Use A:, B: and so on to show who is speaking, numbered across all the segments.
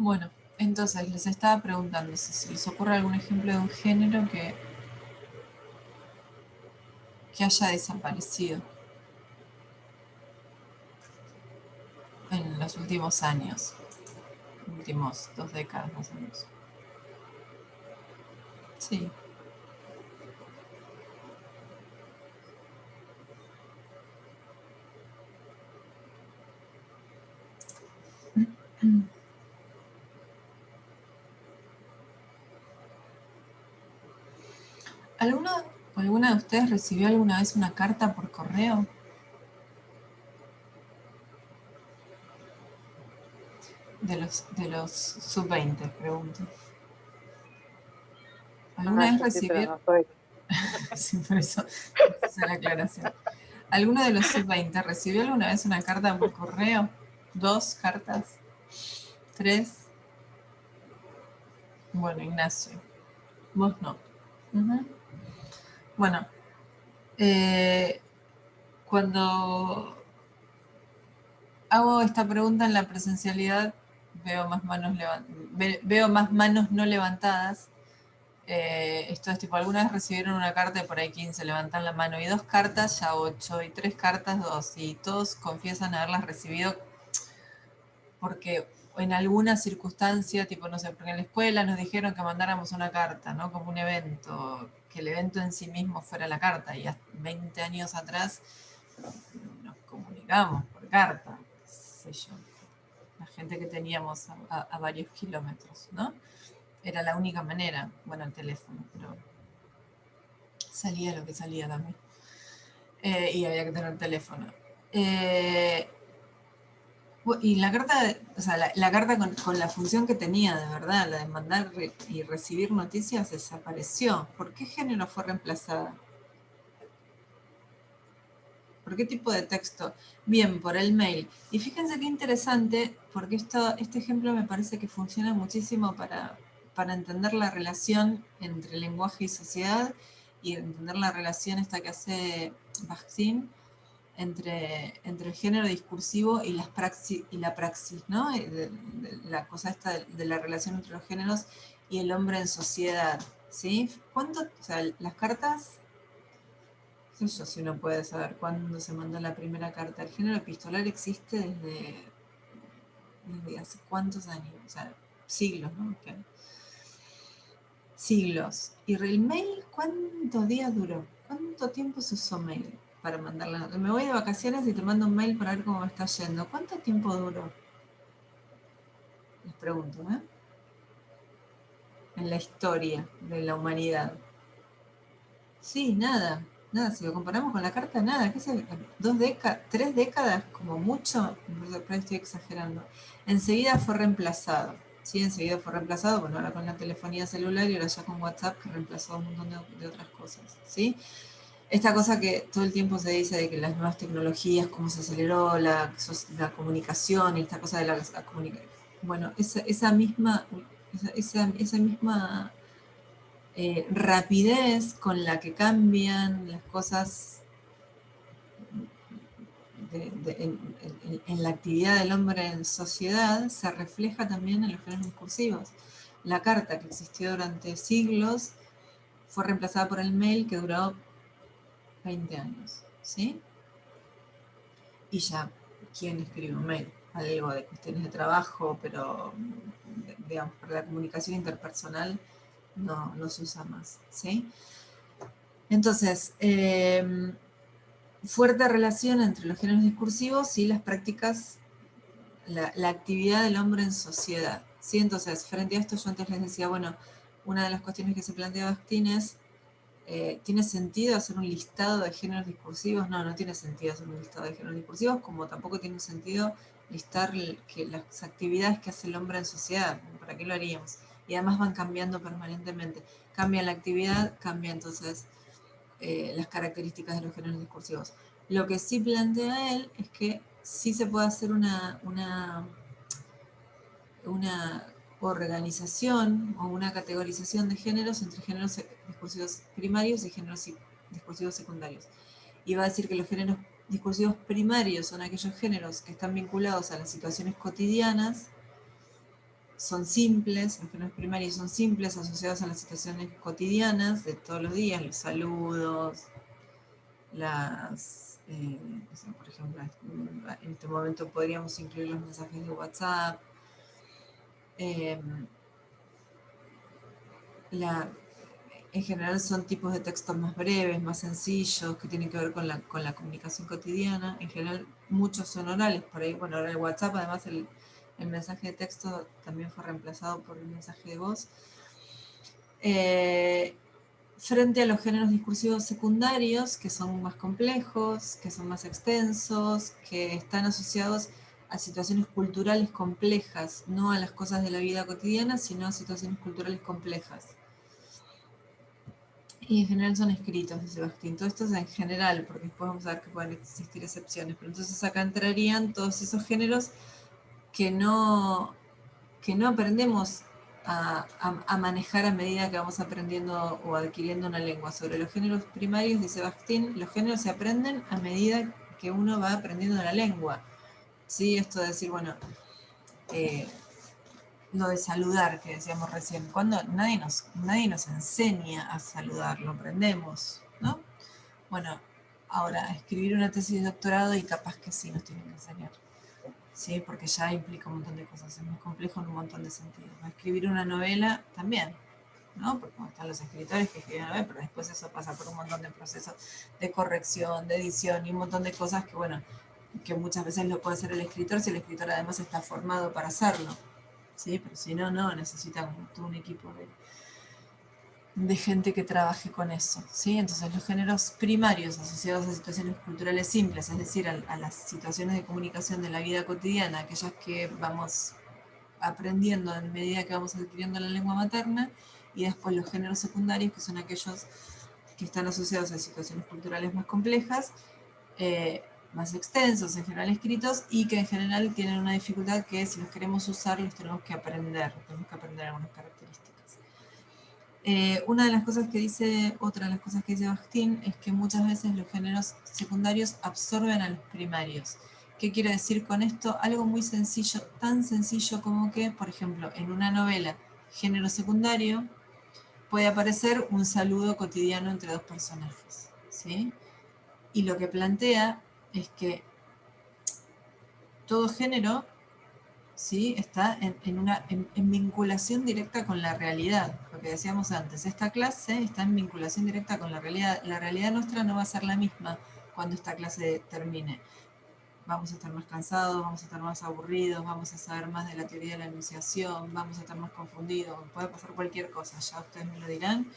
A: Bueno, entonces les estaba preguntando si se les ocurre algún ejemplo de un género que haya desaparecido en los últimos años, últimos 2 décadas más o menos. Sí. ¿Alguna de ustedes recibió alguna vez una carta por correo? De los sub-20, pregunto.
B: Ah,
A: ¿Alguna vez
B: yo sí, pero
A: recibieron?
B: no soy.
A: Sí, por eso hice la aclaración. ¿Alguno de los sub-20 recibió alguna vez una carta por correo? ¿2 cartas? ¿3? Bueno, Ignacio, vos no. Ujú. Bueno, eh, cuando hago esta pregunta en la presencialidad, veo más manos no levantadas. Esto es tipo, alguna vez recibieron una carta y por ahí 15 levantan la mano, y 2 cartas ya 8, y 3 cartas 2, y todos confiesan haberlas recibido porque en alguna circunstancia, tipo, no sé, porque en la escuela nos dijeron que mandáramos una carta, ¿no? Como un evento, que el evento en sí mismo fuera la carta, y hasta 20 años atrás nos comunicábamos por carta, qué sé yo, la gente que teníamos a varios kilómetros, ¿no? Era la única manera, bueno, el teléfono, pero salía lo que salía también. Y había que tener teléfono. Eh, y la carta, o sea, la carta con la función que tenía, de verdad, la de mandar y recibir noticias, desapareció. ¿Por qué género fue reemplazada? ¿Por qué tipo de texto? Bien, por el mail. Y fíjense qué interesante, porque este ejemplo me parece que funciona muchísimo para entender la relación entre lenguaje y sociedad, y entender la relación esta que hace Bakhtin entre el género discursivo y la praxis, ¿no? La cosa esta de la relación entre los géneros y el hombre en sociedad, ¿sí? O sea, las cartas, no sé yo si uno puede saber cuándo se mandó la primera carta. El género epistolar existe desde hace cuántos años, o sea, siglos, ¿no? Siglos. ¿Y el mail cuántos días duró? ¿Cuánto tiempo se usó mail para mandarla? Me voy de vacaciones y te mando un mail para ver cómo me está yendo. ¿Cuánto tiempo duró? Les pregunto, ¿eh? En la historia de la humanidad. Sí, nada. Nada, si lo comparamos con la carta, nada. ¿Qué sé? 2 décadas, 3 décadas, como mucho. Por ahí estoy exagerando. Enseguida fue reemplazado. Sí, enseguida fue reemplazado. Bueno, ahora con la telefonía celular y ahora ya con WhatsApp, que reemplazó un montón de otras cosas. ¿Sí? Esta cosa que todo el tiempo se dice de que las nuevas tecnologías, cómo se aceleró la comunicación y esta cosa de la comunicación. Bueno, esa misma rapidez con la que cambian las cosas en la actividad del hombre en sociedad se refleja también en los géneros discursivos. La carta, que existió durante siglos, fue reemplazada por el mail, que duró 20 años, ¿sí? Y ya, ¿quién escribe un mail? Algo de cuestiones de trabajo, pero digamos, para la comunicación interpersonal no se usa más, ¿sí? Entonces, fuerte relación entre los géneros discursivos y las prácticas, la actividad del hombre en sociedad, ¿sí? Entonces, frente a esto, yo antes les decía, bueno, una de las cuestiones que se plantea Bakhtin es, ¿tiene sentido hacer un listado de géneros discursivos? No, no tiene sentido hacer un listado de géneros discursivos, como tampoco tiene sentido listar las actividades que hace el hombre en sociedad. ¿Para qué lo haríamos? Y además van cambiando permanentemente. Cambia la actividad, cambia entonces las características de los géneros discursivos. Lo que sí plantea él es que sí se puede hacer una organización o una categorización de géneros entre géneros discursivos primarios y géneros discursivos secundarios. Y va a decir que los géneros discursivos primarios son aquellos géneros que están vinculados a las situaciones cotidianas son simples, los géneros primarios son simples, asociados a las situaciones cotidianas de todos los días, los saludos, no sé, por ejemplo, en este momento podríamos incluir los mensajes de WhatsApp, en general son tipos de textos más breves, más sencillos, que tienen que ver con la comunicación cotidiana. En general, muchos son orales. Por ahí, bueno, ahora el WhatsApp, además el mensaje de texto también fue reemplazado por el mensaje de voz. Frente a los géneros discursivos secundarios, que son más complejos, que son más extensos, que están asociados a situaciones culturales complejas, no a las cosas de la vida cotidiana, sino a situaciones culturales complejas. Y en general son escritos, dice Bakhtin. Todo esto es en general, porque después vamos a ver que pueden existir excepciones. Pero entonces acá entrarían todos esos géneros que no aprendemos a manejar a medida que vamos aprendiendo o adquiriendo una lengua. Sobre los géneros primarios, dice Bakhtin, los géneros se aprenden a medida que uno va aprendiendo la lengua. ¿Sí? Esto de decir, bueno, lo de saludar que decíamos recién, cuando nadie nos enseña a saludar, lo aprendemos, ¿no? Bueno, ahora, escribir una tesis de doctorado y capaz que sí nos tienen que enseñar, ¿sí? Porque ya implica un montón de cosas, es más complejo en un montón de sentidos. Escribir una novela también, ¿no? Porque están los escritores que escriben novela, pero después eso pasa por un montón de procesos de corrección, de edición y un montón de cosas que, bueno, que muchas veces lo puede hacer el escritor si el escritor además está formado para hacerlo. ¿Sí? Pero si no, necesita todo un equipo de gente que trabaje con eso, ¿sí? Entonces los géneros primarios asociados a situaciones culturales simples, es decir, a las situaciones de comunicación de la vida cotidiana, aquellas que vamos aprendiendo en medida que vamos adquiriendo la lengua materna, y después los géneros secundarios, que son aquellos que están asociados a situaciones culturales más complejas, más extensos, en general escritos, y que en general tienen una dificultad que si los queremos usar los tenemos que aprender algunas características. Otra de las cosas que dice Bakhtin es que muchas veces los géneros secundarios absorben a los primarios. ¿Qué quiere decir con esto? Algo muy sencillo, tan sencillo como que, por ejemplo, en una novela, género secundario, puede aparecer un saludo cotidiano entre dos personajes, ¿sí? Y lo que plantea es que todo género, ¿sí? Está en vinculación directa con la realidad, lo que decíamos antes. Esta clase está en vinculación directa con la realidad. La realidad nuestra no va a ser la misma cuando esta clase termine. Vamos a estar más cansados, vamos a estar más aburridos, vamos a saber más de la teoría de la enunciación, vamos a estar más confundidos, puede pasar cualquier cosa, ya ustedes me lo dirán,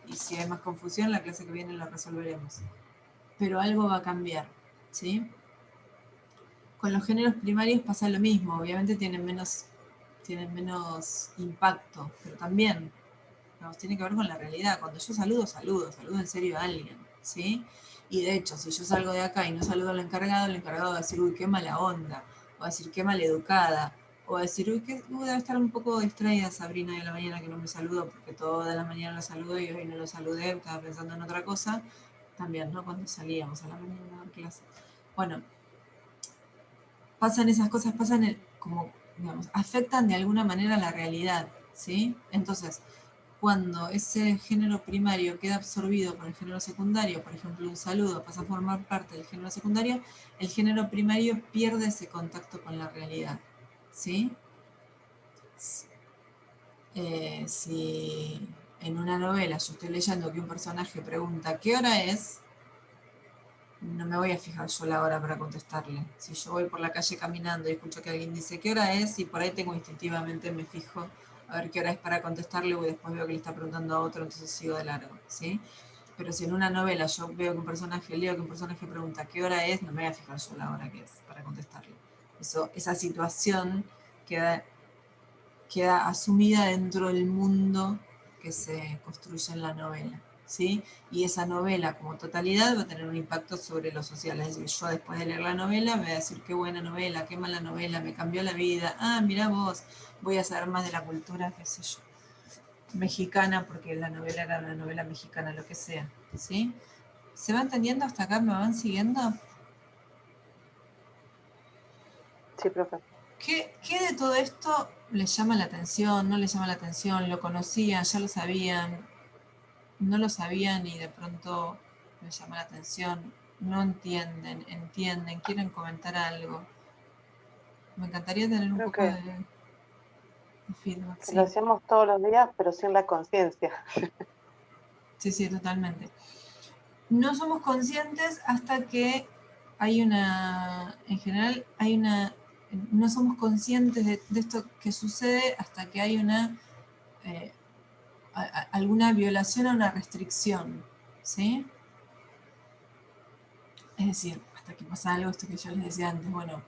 A: y si hay más confusión, la clase que viene la resolveremos. Pero algo va a cambiar, ¿sí? Con los géneros primarios pasa lo mismo, obviamente tienen menos impacto, pero también tiene que ver con la realidad. Cuando yo saludo en serio a alguien, ¿sí? Y de hecho, si yo salgo de acá y no saludo al encargado va a decir, uy, qué mala onda, o va a decir, qué maleducada, o va a decir, uy, debe estar un poco distraída Sabrina de la mañana que no me saludo, porque toda la mañana lo saludo y hoy no lo saludé, estaba pensando en otra cosa. También, ¿no? Cuando salíamos a la mañana a dar clase. Bueno, pasan esas cosas, como, digamos, afectan de alguna manera la realidad, ¿sí? Entonces, cuando ese género primario queda absorbido por el género secundario, por ejemplo, un saludo pasa a formar parte del género secundario, el género primario pierde ese contacto con la realidad, ¿sí? Si en una novela yo estoy leyendo que un personaje pregunta ¿qué hora es?, no me voy a fijar yo la hora para contestarle. Si yo voy por la calle caminando y escucho que alguien dice ¿qué hora es?, y por ahí tengo instintivamente, me fijo a ver qué hora es para contestarle, y después veo que le está preguntando a otro, entonces sigo de largo, ¿sí? Pero si en una novela yo veo que leo que un personaje pregunta ¿qué hora es?, no me voy a fijar yo la hora que es para contestarle. Esa situación queda asumida dentro del mundo que se construye en la novela, ¿sí? Y esa novela como totalidad va a tener un impacto sobre lo social. Es decir, yo después de leer la novela me voy a decir qué buena novela, qué mala novela, me cambió la vida, mirá vos, voy a saber más de la cultura, qué sé yo, mexicana, porque la novela era una novela mexicana, lo que sea, ¿sí? ¿Se va entendiendo hasta acá? ¿Me van siguiendo?
B: Sí, profe.
A: ¿Qué de todo esto les llama la atención? ¿No les llama la atención? ¿Lo conocían? ¿Ya lo sabían? ¿No lo sabían y de pronto les llama la atención? ¿No entienden? ¿Entienden? ¿Quieren comentar algo? Me encantaría tener un
B: Creo
A: poco de feedback,
B: que lo
A: sí.
B: hacemos todos los días, pero sin la conciencia.
A: Sí, sí, totalmente. No somos conscientes hasta que hay en general no somos conscientes de esto que sucede hasta que hay eh, alguna violación o una restricción, ¿sí? Es decir, hasta que pasa algo, esto que yo les decía antes, bueno,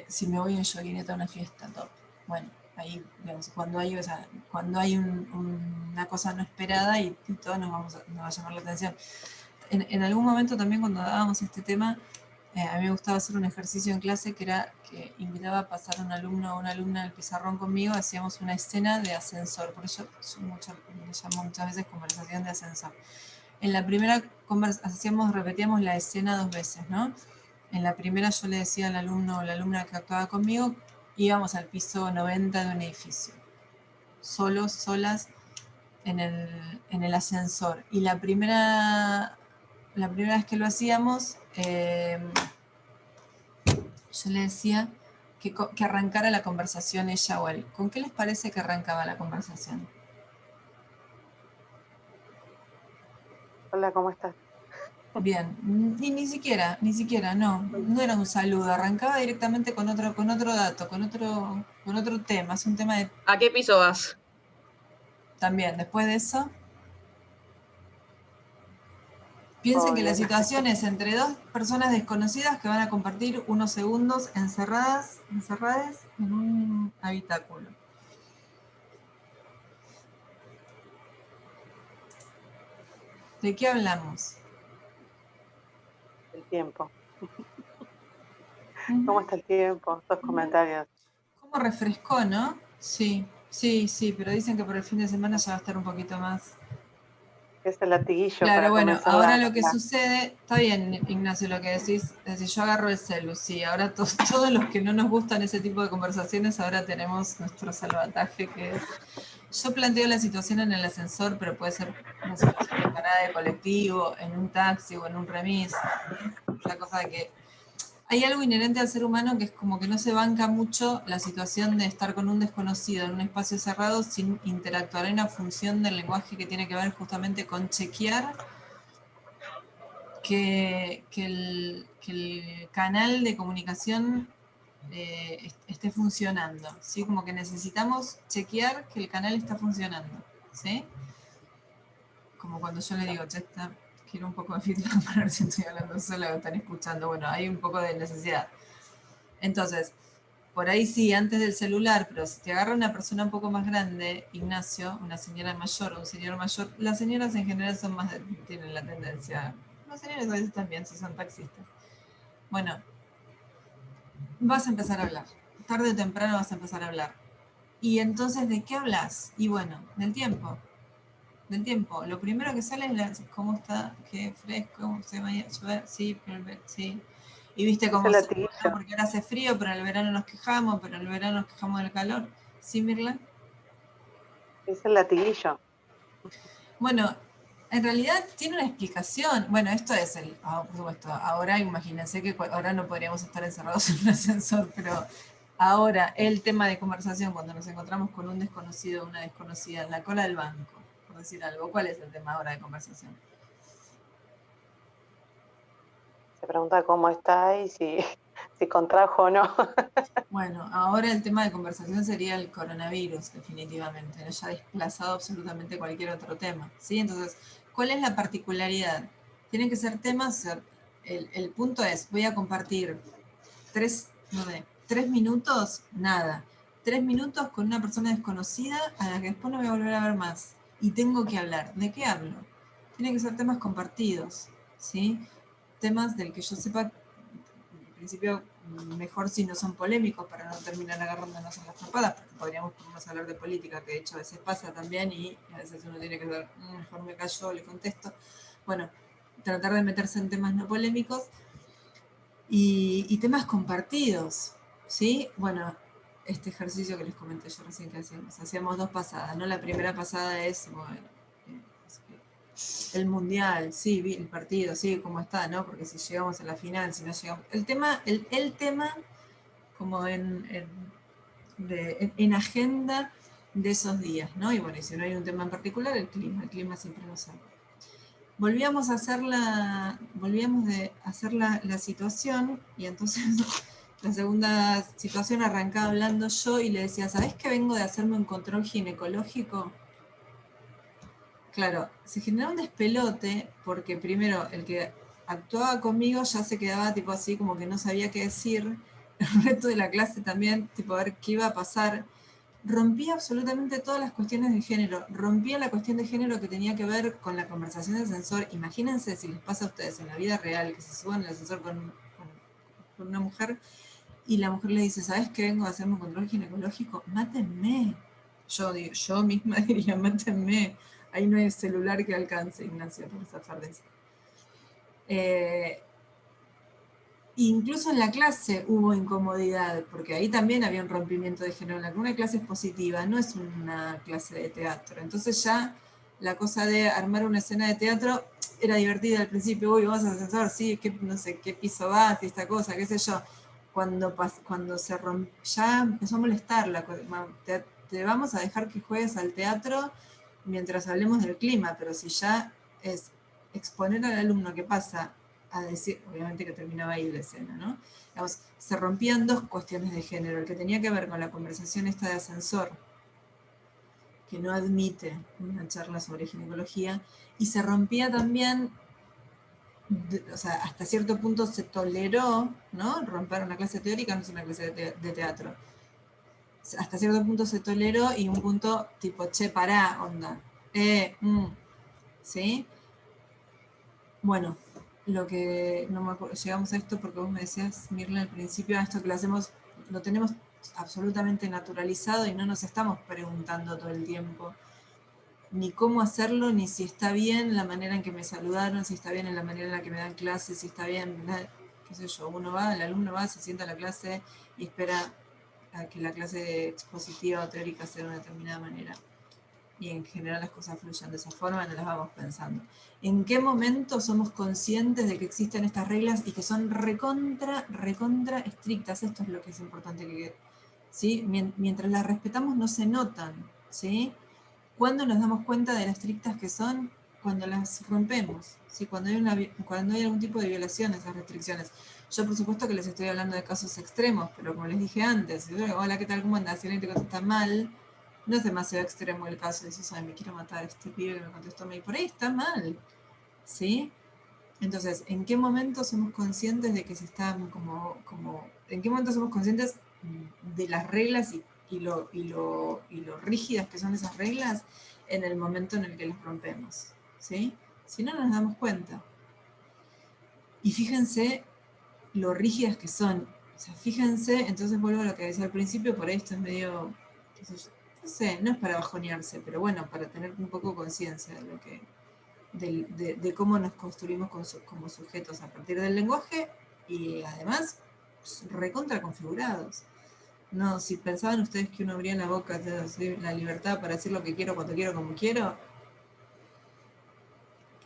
A: si me voy en joguineta a una fiesta, top. Bueno, ahí, digamos, cuando hay una cosa no esperada y todos nos va a llamar la atención. En algún momento también cuando dábamos este tema, a mí me gustaba hacer un ejercicio en clase que era que invitaba a pasar un alumno o una alumna al pizarrón conmigo, hacíamos una escena de ascensor, por eso le llamo muchas veces conversación de ascensor. En la primera conversación repetíamos la escena 2 veces, ¿no? En la primera yo le decía al alumno o la alumna que actuaba conmigo, íbamos al piso 90 de un edificio, solos, solas, en el ascensor. Y la primera vez que lo hacíamos, yo le decía que arrancara la conversación ella o él. ¿Con qué les parece que arrancaba la conversación?
B: Hola, ¿cómo estás?
A: Bien, y ni siquiera, no era un saludo, arrancaba directamente con otro dato, con otro tema, es un tema de
C: ¿A qué piso vas?
A: también, después de eso, piensen que la
B: Hola.
A: situación es entre dos personas desconocidas que van a compartir unos segundos encerradas en un habitáculo. ¿De qué hablamos?
B: El tiempo. ¿Cómo
A: Ujú.
B: está el tiempo? Estos comentarios.
A: ¿Cómo refrescó, no? Sí, sí, sí, pero dicen que por el fin de semana ya va a estar un poquito más.
B: Es el latiguillo
A: Claro,
B: para
A: bueno,
B: comenzar
A: ahora lo que
B: la-
A: sucede, está bien, Ignacio, lo que decís, es decir, yo agarro el celu, sí, ahora todos los que no nos gustan ese tipo de conversaciones, ahora tenemos nuestro salvataje que es, yo planteo la situación en el ascensor, pero puede ser una situación de parada de colectivo, en un taxi o en un remis, la cosa de que hay algo inherente al ser humano que es como que no se banca mucho la situación de estar con un desconocido en un espacio cerrado sin interactuar. Hay una función del lenguaje que tiene que ver justamente con chequear que el canal de comunicación esté funcionando, ¿sí? Como que necesitamos chequear que el canal está funcionando, ¿sí? Como cuando yo le digo, che, quiero un poco de feedback para ver si estoy hablando sola o están escuchando. Bueno, hay un poco de necesidad. Entonces, por ahí sí, antes del celular, pero si te agarra una persona un poco más grande, Ignacio, una señora mayor o un señor mayor, las señoras en general son más, tienen la tendencia, las señoras a veces también, si son taxistas. Bueno, vas a empezar a hablar, tarde o temprano vas a empezar a hablar. Y entonces, ¿de qué hablas? Y bueno, del tiempo. Del tiempo. Lo primero que sale es cómo está, qué fresco, se va a llover, sí, pero sí. Y viste
B: Es
A: cómo
B: el
A: somos, ¿no?
B: latiguillo.
A: Porque ahora hace frío, pero en el verano nos quejamos, pero en el verano nos quejamos del calor. ¿Sí, Mirla?
B: Es el latiguillo.
A: Bueno, en realidad tiene una explicación. Bueno, esto es por supuesto, ahora imagínense que ahora no podríamos estar encerrados en un ascensor, pero ahora el tema de conversación cuando nos encontramos con un desconocido o una desconocida en la cola del banco, por decir algo, ¿cuál es el tema ahora de conversación?
B: Se pregunta cómo está y si, si contrajo o no.
A: Bueno, ahora el tema de conversación sería el coronavirus, definitivamente, ¿no? Ya ha desplazado absolutamente cualquier otro tema, ¿sí? Entonces, ¿cuál es la particularidad? Tienen que ser temas, el punto es, voy a compartir no sé, 3 minutos, nada. 3 minutos con una persona desconocida a la que después no voy a volver a ver más. Y tengo que hablar. ¿De qué hablo? Tienen que ser temas compartidos, ¿sí? Temas del que yo sepa, en principio, mejor si no son polémicos para no terminar agarrándonos en las trompadas, porque podríamos ponernos a hablar de política, que de hecho a veces pasa también y a veces uno tiene que ver, mejor me callo, le contesto. Bueno, tratar de meterse en temas no polémicos y temas compartidos, ¿sí? Bueno, este ejercicio que les comenté yo recién que hacíamos 2 pasadas, ¿no? La primera pasada es, bueno, el mundial, sí, el partido, sí, cómo está, ¿no? Porque si llegamos a la final, si no llegamos... El tema como en agenda de esos días, ¿no? Y bueno, y si no hay un tema en particular, el clima siempre nos salva. Volvíamos de hacer la situación y entonces la segunda situación arrancaba hablando yo y le decía, ¿sabés que vengo de hacerme un control ginecológico? Claro, se generaba un despelote porque primero el que actuaba conmigo ya se quedaba tipo así como que no sabía qué decir, el resto de la clase también, tipo a ver qué iba a pasar. Rompía absolutamente todas las cuestiones de género, rompía la cuestión de género que tenía que ver con la conversación de ascensor. Imagínense si les pasa a ustedes en la vida real que se suban al ascensor con una mujer y la mujer le dice, ¿sabes que vengo a hacerme un control ginecológico? Mátenme. Yo misma diría, mátenme. Ahí no hay celular que alcance, Ignacio, por zafar de eso. Incluso en la clase hubo incomodidad, porque ahí también había un rompimiento de género. Una clase es positiva, no es una clase de teatro. Entonces ya la cosa de armar una escena de teatro era divertida al principio. Uy, vamos a ascensor, sí, no sé qué piso vas y esta cosa, qué sé yo. Cuando se rompió, ya empezó a molestar te vamos a dejar que juegues al teatro mientras hablemos del clima, pero si ya es exponer al alumno que pasa a decir, obviamente que terminaba ahí la escena, ¿no? Digamos, se rompían 2 cuestiones de género, el que tenía que ver con la conversación esta de ascensor, que no admite una charla sobre ginecología, y se rompía también, o sea, hasta cierto punto se toleró, ¿no? Romper una clase teórica no es una clase de teatro. Hasta cierto punto se toleró y un punto tipo, che, pará, onda. ¿Sí? Bueno, lo que no me acuerdo, llegamos a esto porque vos me decías, Mirla, al principio, a esto que lo hacemos, lo tenemos absolutamente naturalizado y no nos estamos preguntando todo el tiempo ni cómo hacerlo, ni si está bien la manera en que me saludaron, si está bien en la manera en la que me dan clases, si está bien, qué sé yo, uno va, el alumno va, se sienta a la clase y espera a que la clase expositiva o teórica sea de una determinada manera. Y en general las cosas fluyan de esa forma, no las vamos pensando. ¿En qué momento somos conscientes de que existen estas reglas y que son recontra estrictas? Esto es lo que es importante que, ¿sí? Mientras las respetamos no se notan, ¿sí? ¿Cuándo nos damos cuenta de las estrictas que son? Cuando las rompemos, ¿sí? Cuando hay algún tipo de violación a esas restricciones. Yo por supuesto que les estoy hablando de casos extremos, pero como les dije antes, hola, ¿qué tal? ¿Cómo andás? Si alguien te contesta mal, no es demasiado extremo el caso, dices, ay, me quiero matar a este pibe que me contestó mal, y por ahí está mal, ¿sí? Entonces, ¿en qué momento somos conscientes de que se están en qué momento somos conscientes de las reglas y lo rígidas que son esas reglas en el momento en el que las rompemos, ¿sí? Si no, no nos damos cuenta. Y fíjense lo rígidas que son. O sea, fíjense, entonces vuelvo a lo que decía al principio, por ahí esto es medio, no sé, no es para bajonearse, pero bueno, para tener un poco conciencia de lo que, de cómo nos construimos como sujetos a partir del lenguaje y además recontra configurados. No, si pensaban ustedes que uno abría la boca, la libertad para decir lo que quiero, cuando quiero, como quiero,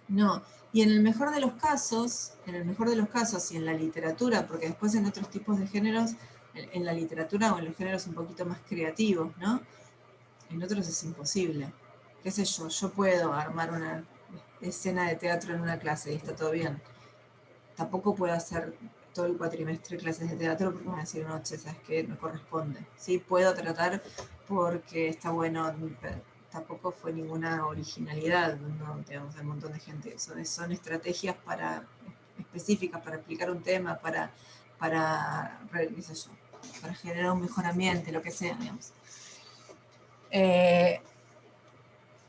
A: no. Y en el mejor de los casos, y en la literatura, porque después en otros tipos de géneros, en la literatura o en los géneros un poquito más creativos, ¿no? En otros es imposible. Qué sé yo puedo armar una escena de teatro en una clase y está todo bien. Tampoco puedo hacer todo el cuatrimestre clases de teatro porque van a decir, no, che, ¿sabes qué? No corresponde. Sí, puedo tratar porque está bueno, tampoco fue ninguna originalidad, ¿no? Digamos, hay un montón de gente. Son estrategias específicas para explicar un tema, qué sé yo, para generar un mejor ambiente, lo que sea, digamos.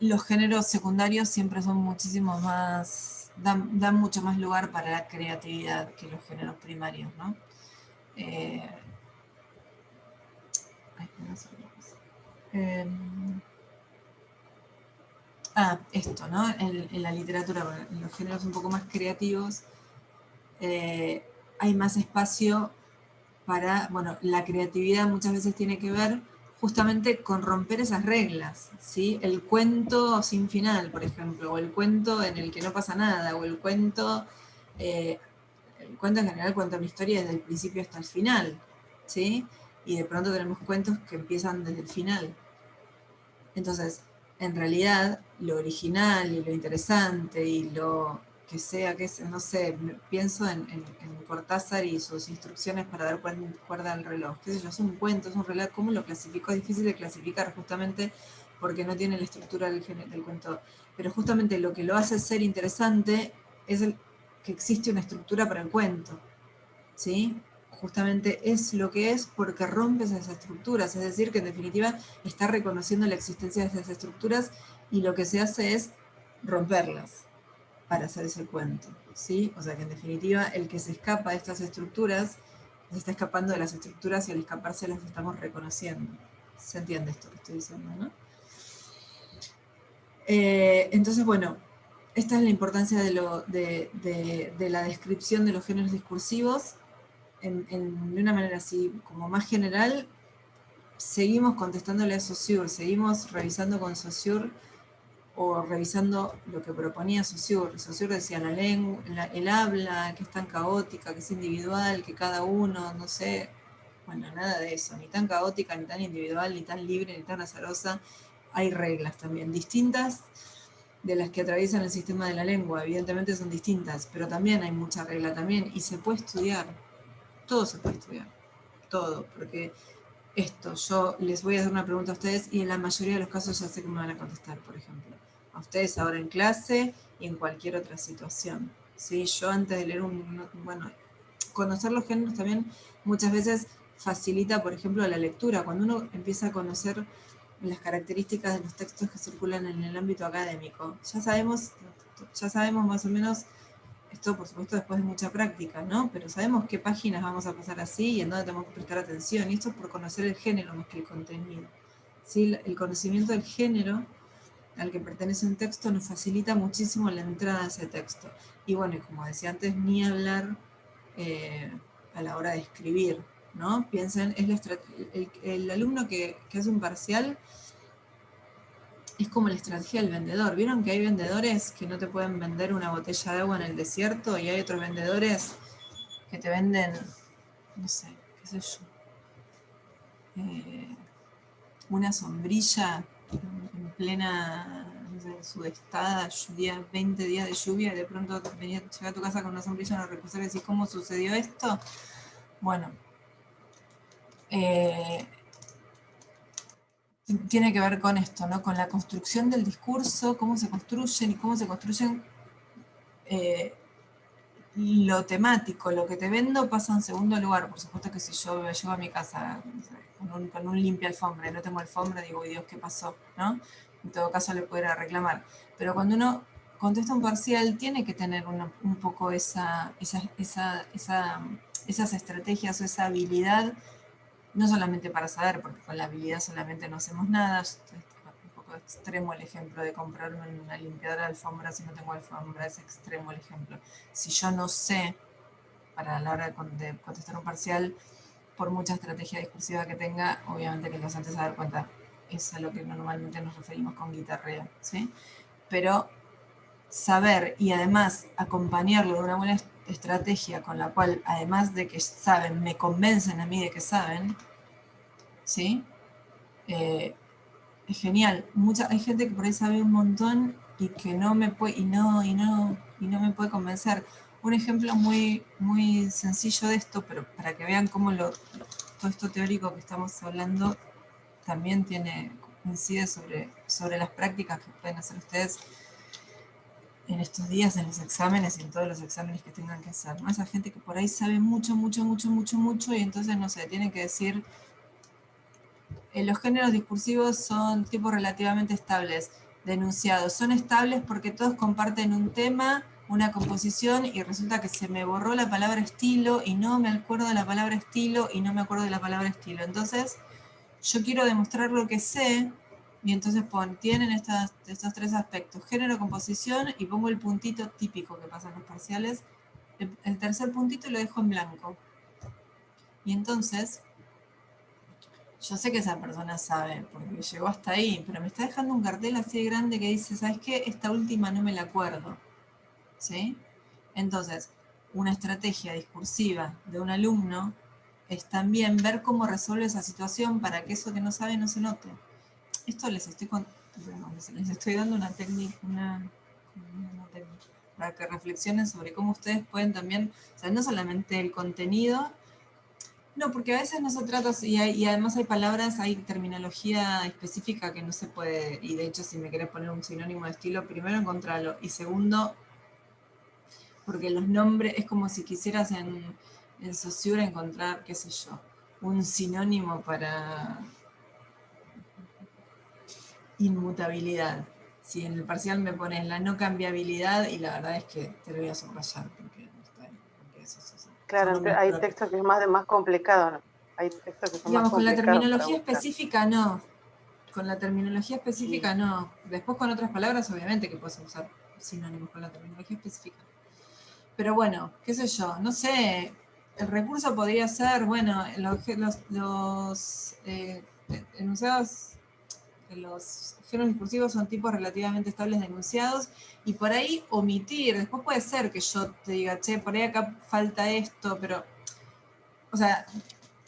A: Los géneros secundarios siempre son muchísimo más, dan mucho más lugar para la creatividad que los géneros primarios, ¿no? Esto, ¿no? En la literatura, en los géneros un poco más creativos, hay más espacio para, bueno, la creatividad muchas veces tiene que ver justamente con romper esas reglas, ¿sí? El cuento sin final, por ejemplo, o el cuento en el que no pasa nada, o el cuento en general cuenta una historia desde el principio hasta el final, ¿sí? Y de pronto tenemos cuentos que empiezan desde el final. Entonces, en realidad, lo original y lo interesante y lo que sea, no sé, pienso en Cortázar y sus instrucciones para dar cuerda al reloj. ¿Qué sé yo? Es un cuento, es un relato. ¿Cómo lo clasifico? Es difícil de clasificar justamente porque no tiene la estructura del cuento. Pero justamente lo que lo hace ser interesante es que existe una estructura para el cuento, ¿sí? Justamente es lo que es porque rompe esas estructuras, es decir, que en definitiva está reconociendo la existencia de esas estructuras y lo que se hace es romperlas para hacer ese cuento, ¿sí? O sea que en definitiva el que se escapa de estas estructuras se está escapando de las estructuras y al escaparse las estamos reconociendo. ¿Se entiende esto que estoy diciendo, no? Entonces, bueno, esta es la importancia de la descripción de los géneros discursivos. De una manera así como más general, seguimos contestándole a Saussure, seguimos revisando con Saussure o revisando lo que proponía Saussure. Saussure decía la lengua, el habla, que es tan caótica, que es individual, que cada uno, no sé, bueno, nada de eso, ni tan caótica, ni tan individual, ni tan libre, ni tan azarosa. Hay reglas también distintas de las que atraviesan el sistema de la lengua, evidentemente son distintas, pero también hay mucha regla también, y se puede estudiar, todo se puede estudiar, todo, porque yo les voy a hacer una pregunta a ustedes y en la mayoría de los casos ya sé que me van a contestar, por ejemplo. A ustedes ahora en clase y en cualquier otra situación. ¿Sí? Yo antes de leer bueno, conocer los géneros también muchas veces facilita, por ejemplo, la lectura. Cuando uno empieza a conocer las características de los textos que circulan en el ámbito académico, ya sabemos más o menos esto, por supuesto, después de mucha práctica, ¿no? Pero sabemos qué páginas vamos a pasar así y en dónde tenemos que prestar atención. Y esto es por conocer el género más que el contenido. ¿Sí? El conocimiento del género al que pertenece un texto nos facilita muchísimo la entrada a ese texto. Y bueno, como decía antes, ni hablar a la hora de escribir, ¿no? Piensen, el alumno que hace un parcial es como la estrategia del vendedor. ¿Vieron que hay vendedores que no te pueden vender una botella de agua en el desierto y hay otros vendedores que te venden, no sé, qué sé yo, una sombrilla en plena, no sé, sudestada, 20 días de lluvia y de pronto llegas a tu casa con una sombrilla en el reposero y decís, ¿cómo sucedió esto? Bueno, tiene que ver con esto, ¿no? Con la construcción del discurso, cómo se construyen y cómo se construyen lo temático, lo que te vendo pasa en segundo lugar. Por supuesto que si yo llego a mi casa no sé, con un limpia alfombra y no tengo alfombra, digo, Dios, ¿qué pasó? ¿No? En todo caso le puedo ir a reclamar. Pero cuando uno contesta un parcial, tiene que tener un poco esas estrategias o esa habilidad, no solamente para saber, porque con la habilidad solamente no hacemos nada. Es un poco extremo el ejemplo de comprarme una limpiadora de alfombra si no tengo alfombra, es extremo el ejemplo. Si yo no sé, para la hora de contestar un parcial, por mucha estrategia discursiva que tenga, obviamente que nos antes a dar cuenta, es a lo que normalmente nos referimos con guitarreo, ¿sí? Pero saber y además acompañarlo de una buena estrategia con la cual, además de que saben, me convencen a mí de que saben, ¿sí? Es genial. Hay gente que por ahí sabe un montón y que no me puede, y no me puede convencer. Un ejemplo muy, muy sencillo de esto, pero para que vean cómo todo esto teórico que estamos hablando también incide sobre las prácticas que pueden hacer ustedes en estos días, en los exámenes y en todos los exámenes que tengan que hacer, ¿no? Esa gente que por ahí sabe mucho, mucho, mucho, mucho, mucho y entonces, no sé, tienen que decir los géneros discursivos son tipos relativamente estables, denunciados. Son estables porque todos comparten un tema, una composición, y resulta que se me borró la palabra estilo y no me acuerdo de la palabra estilo y no me acuerdo de la palabra estilo. Entonces, yo quiero demostrar lo que sé, y entonces tienen estos tres aspectos, género, composición, y pongo el puntito típico que pasa en los parciales, el tercer puntito lo dejo en blanco. Y entonces, yo sé que esa persona sabe, porque llegó hasta ahí, pero me está dejando un cartel así de grande que dice, ¿sabes qué? Esta última no me la acuerdo. ¿Sí? Entonces, una estrategia discursiva de un alumno es también ver cómo resuelve esa situación para que eso que no sabe no se note. Esto les estoy dando una técnica, para que reflexionen sobre cómo ustedes pueden también, o sea, no solamente el contenido, no, porque a veces no se trata, y además hay palabras, hay terminología específica que no se puede, y de hecho si me querés poner un sinónimo de estilo, primero encontrarlo, y segundo, porque los nombres, es como si quisieras en Saussure encontrar, qué sé yo, un sinónimo para inmutabilidad. Si en el parcial me pones la no cambiabilidad, y la verdad es que te lo voy a subrayar, porque no está bien, porque son
B: Claro,
A: nombres
B: hay
A: propios.
B: textos que es más complicado, ¿no? Hay textos que son más
A: Digamos, con la
B: complicados para
A: terminología
B: buscar.
A: específica no. Con la terminología
B: Y
A: específica no. Después con otras palabras, obviamente que puedes usar sinónimos con la terminología específica. Pero bueno, qué sé yo, no sé, el recurso podría ser, bueno, los enunciados, los géneros discursivos son tipos relativamente estables de enunciados, y por ahí omitir, después puede ser que yo te diga, che, por ahí acá falta esto, pero, o sea,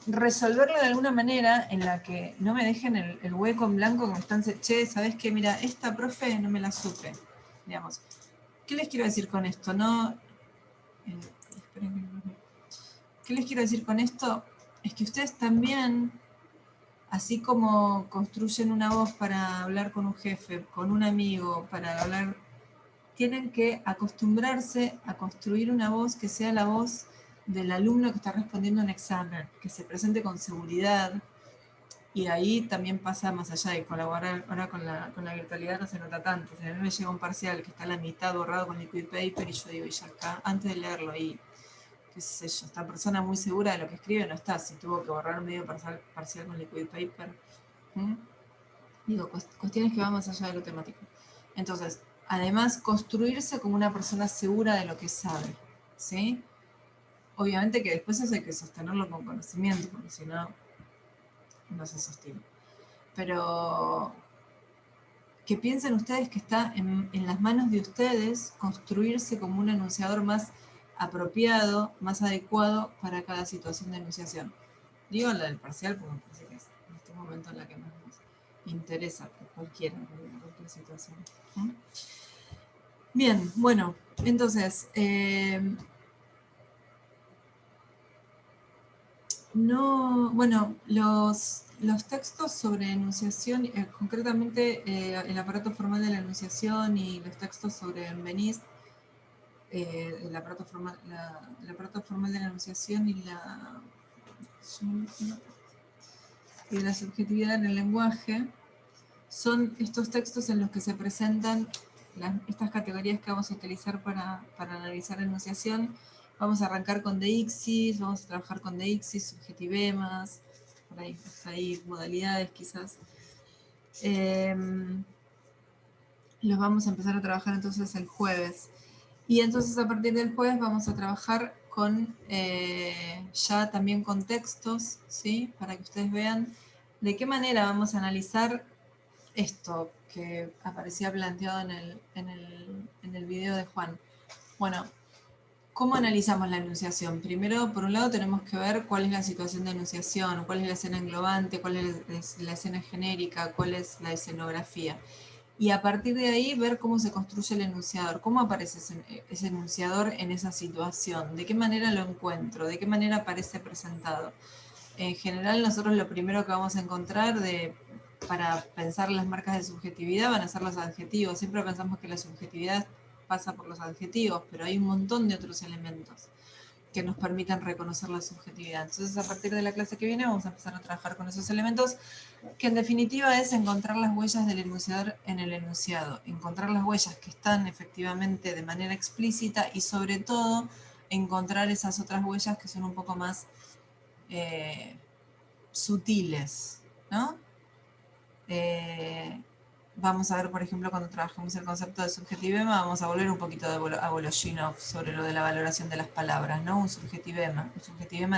A: resolverlo de alguna manera en la que no me dejen el hueco en blanco que me están, che, ¿sabes qué? Mira, esta profe no me la supe, digamos. ¿Qué les quiero decir con esto? No, ¿qué les quiero decir con esto? Es que ustedes también, así como construyen una voz para hablar con un jefe, con un amigo, para hablar, tienen que acostumbrarse a construir una voz que sea la voz del alumno que está respondiendo un examen, que se presente con seguridad. Y ahí también pasa más allá de colaborar. Ahora con la virtualidad no se nota tanto. O sea, a mí me llega un parcial que está a la mitad borrado con liquid paper y yo digo, y ya acá, antes de leerlo ahí, qué sé yo, esta persona muy segura de lo que escribe no está, si tuvo que borrar un medio parcial con liquid paper. ¿Mm? Digo, cuestiones que van más allá de lo temático. Entonces, además, construirse como una persona segura de lo que sabe, ¿sí? Obviamente que después eso hay que sostenerlo con conocimiento, porque si no, no se sostiene. Pero que piensen ustedes que está en las manos de ustedes construirse como un enunciador más apropiado, más adecuado para cada situación de enunciación. Digo la del parcial porque me parece que es en este momento en la que más nos interesa por cualquier situación. ¿Mm? Bien, bueno, entonces, no, bueno, los textos sobre enunciación, concretamente el aparato formal de la enunciación y los textos sobre Benís, el aparato formal de la enunciación y la subjetividad en el lenguaje, son estos textos en los que se presentan estas categorías que vamos a utilizar para analizar enunciación. Vamos a arrancar con deixis, vamos a trabajar con deixis, subjetivemas, por ahí, hasta ahí modalidades quizás. Los vamos a empezar a trabajar entonces el jueves. Y entonces a partir del jueves vamos a trabajar con ya también con textos, ¿sí? Para que ustedes vean de qué manera vamos a analizar esto que aparecía planteado en el video de Juan. Bueno, ¿cómo analizamos la enunciación? Primero, por un lado, tenemos que ver cuál es la situación de enunciación, cuál es la escena englobante, cuál es la escena genérica, cuál es la escenografía. Y a partir de ahí, ver cómo se construye el enunciador, cómo aparece ese enunciador en esa situación, de qué manera lo encuentro, de qué manera aparece presentado. En general, nosotros lo primero que vamos a encontrar para pensar las marcas de subjetividad van a ser los adjetivos. Siempre pensamos que la subjetividad pasa por los adjetivos, pero hay un montón de otros elementos que nos permitan reconocer la subjetividad. Entonces, a partir de la clase que viene vamos a empezar a trabajar con esos elementos, que en definitiva es encontrar las huellas del enunciador en el enunciado, encontrar las huellas que están efectivamente de manera explícita y sobre todo encontrar esas otras huellas que son un poco más sutiles, ¿no? vamos a ver, por ejemplo, cuando trabajemos el concepto de subjetivema, vamos a volver un poquito a Voloshinov sobre lo de la valoración de las palabras, ¿no? Un subjetivema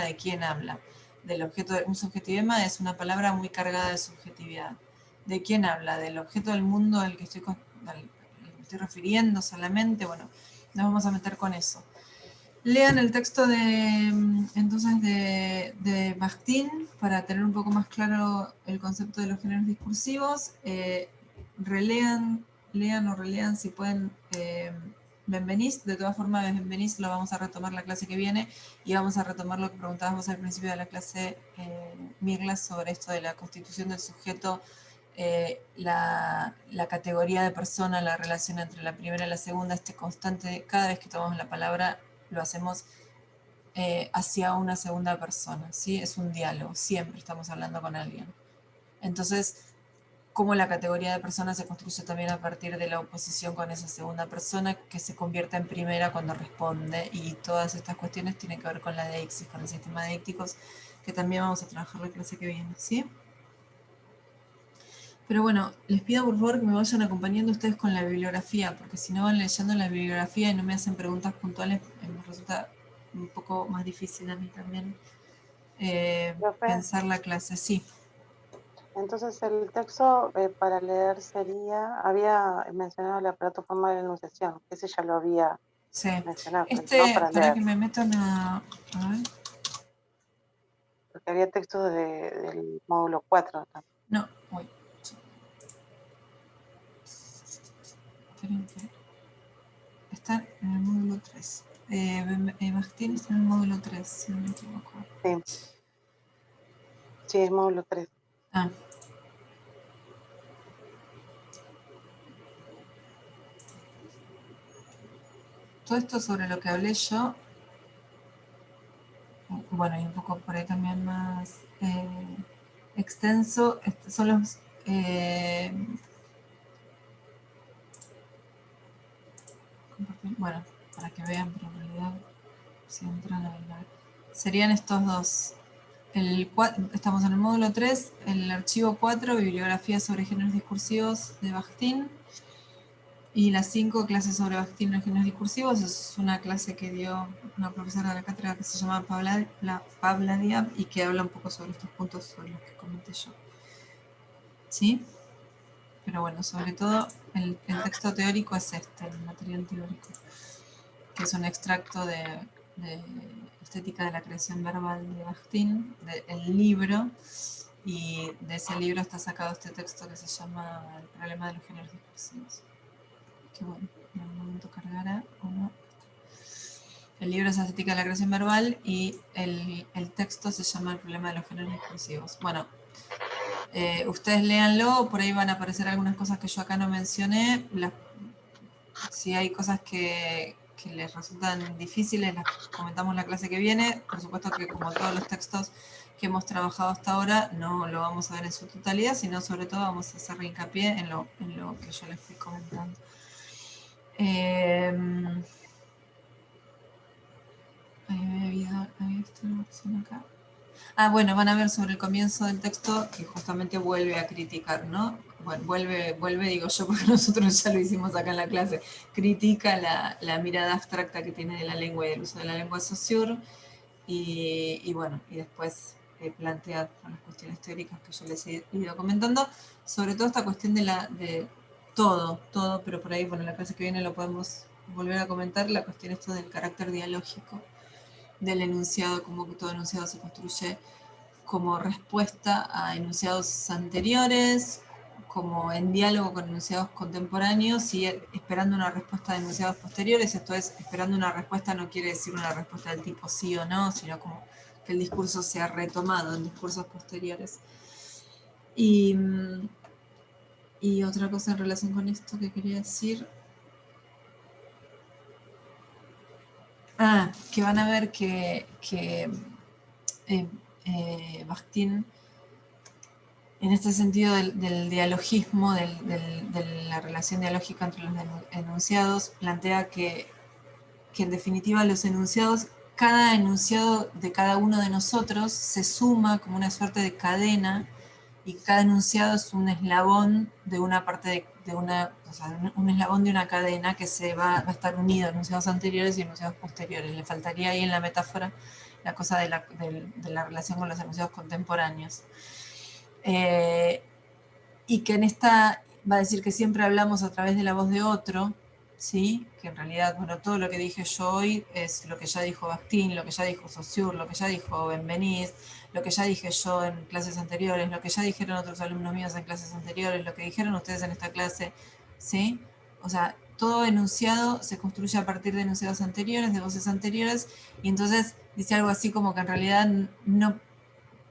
A: de quién habla. Del objeto un subjetivema es una palabra muy cargada de subjetividad. ¿De quién habla? ¿Del objeto del mundo al que me estoy refiriendo solamente? Bueno, nos vamos a meter con eso. Lean el texto entonces de Bakhtin para tener un poco más claro el concepto de los géneros discursivos. Lean o relean si pueden Benveniste. De todas formas, Benveniste lo vamos a retomar la clase que viene y vamos a retomar lo que preguntabas vos al principio de la clase, Mirla, sobre esto de la constitución del sujeto, la categoría de persona, la relación entre la primera y la segunda, este constante, cada vez que tomamos la palabra, lo hacemos hacia una segunda persona, ¿sí? Es un diálogo, siempre estamos hablando con alguien. Entonces, cómo la categoría de persona se construye también a partir de la oposición con esa segunda persona que se convierte en primera cuando responde, y todas estas cuestiones tienen que ver con la deixis, con el sistema de dícticos, que también vamos a trabajar la clase que viene, ¿sí? Pero bueno, les pido por favor que me vayan acompañando ustedes con la bibliografía, porque si no van leyendo la bibliografía y no me hacen preguntas puntuales, me resulta un poco más difícil a mí también
B: Profe,
A: pensar la clase. Sí,
B: entonces el texto para leer sería, había mencionado la plataforma de enunciación, ese ya lo había
A: sí.
B: mencionado, ¿no? Para
A: Para
B: leer,
A: que me metan a ver,
B: porque había textos del módulo 4 también.
A: no, uy, esperen que está en el módulo 3. Bastín está en el módulo 3, si no me equivoco.
B: Sí, sí, es módulo 3.
A: Ah, todo esto sobre lo que hablé yo, bueno, y un poco por ahí también más extenso, son los... bueno, para que vean, pero en realidad si entran a ver, serían estos dos. Estamos en el módulo 3, el archivo 4, bibliografía sobre géneros discursivos de Bakhtin, y las 5 clases sobre Bakhtin en géneros discursivos. Es una clase que dio una profesora de la cátedra que se llama Pavla Diab, y que habla un poco sobre estos puntos sobre los que comenté yo. ¿Sí? Pero bueno, sobre todo el texto teórico es este, el material teórico, que es un extracto de Estética de la creación verbal de Bakhtin, del libro, y de ese libro está sacado este texto que se llama El problema de los géneros discursivos. Que bueno, en algún momento cargará o no. El libro es Estética de la creación verbal y el texto se llama El problema de los géneros discursivos. Bueno, ustedes léanlo, por ahí van a aparecer algunas cosas que yo acá no mencioné. Si hay cosas que les resultan difíciles, las comentamos la clase que viene. Por supuesto que como todos los textos que hemos trabajado hasta ahora, no lo vamos a ver en su totalidad, sino sobre todo vamos a hacer hincapié en lo que yo les fui comentando. Había visto una opción acá. Ah, bueno, van a ver sobre el comienzo del texto que justamente vuelve a criticar, ¿no? Bueno, vuelve, digo yo, porque nosotros ya lo hicimos acá en la clase. Critica la mirada abstracta que tiene de la lengua y del uso de la lengua Saussure, y bueno, y después plantea las cuestiones teóricas que yo les he ido comentando, sobre todo esta cuestión de todo, pero por ahí, bueno, en la clase que viene lo podemos volver a comentar, la cuestión esto del carácter dialógico del enunciado, como que todo enunciado se construye como respuesta a enunciados anteriores, como en diálogo con enunciados contemporáneos y esperando una respuesta de enunciados posteriores. Esto es, esperando una respuesta no quiere decir una respuesta del tipo sí o no, sino como que el discurso sea retomado en discursos posteriores. Y otra cosa en relación con esto que quería decir, que van a ver que Bakhtin, en este sentido del dialogismo, de la relación dialógica entre los enunciados, plantea que en definitiva los enunciados, cada enunciado de cada uno de nosotros se suma como una suerte de cadena, y cada enunciado es un eslabón de una parte de una, o sea, un eslabón de una cadena que va a estar unido a enunciados anteriores y enunciados posteriores. Le faltaría ahí en la metáfora la cosa de la relación con los enunciados contemporáneos. Y que en esta va a decir que siempre hablamos a través de la voz de otro, ¿sí? Que en realidad, bueno, todo lo que dije yo hoy es lo que ya dijo Bakhtin, lo que ya dijo Saussure, lo que ya dijo Benveniste, lo que ya dije yo en clases anteriores, lo que ya dijeron otros alumnos míos en clases anteriores, lo que dijeron ustedes en esta clase, ¿sí? O sea, todo enunciado se construye a partir de enunciados anteriores, de voces anteriores, y entonces dice algo así como que en realidad no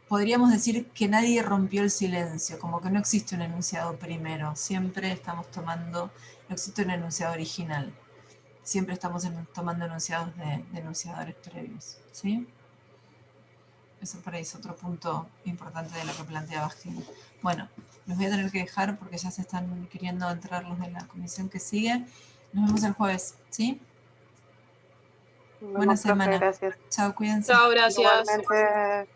A: podríamos decir que nadie rompió el silencio, como que no existe un enunciado primero, siempre estamos tomando, no existe un enunciado original, siempre estamos tomando enunciados de enunciadores previos, ¿sí? Eso por ahí es otro punto importante de lo que plantea Bakhtin. Bueno, los voy a tener que dejar porque ya se están queriendo entrar los de la comisión que sigue. Nos vemos el jueves, ¿sí?
B: Nos
A: Buena
B: vemos, profe,
A: semana.
B: gracias.
A: Chao, cuídense.
C: Chao, gracias.
B: Igualmente.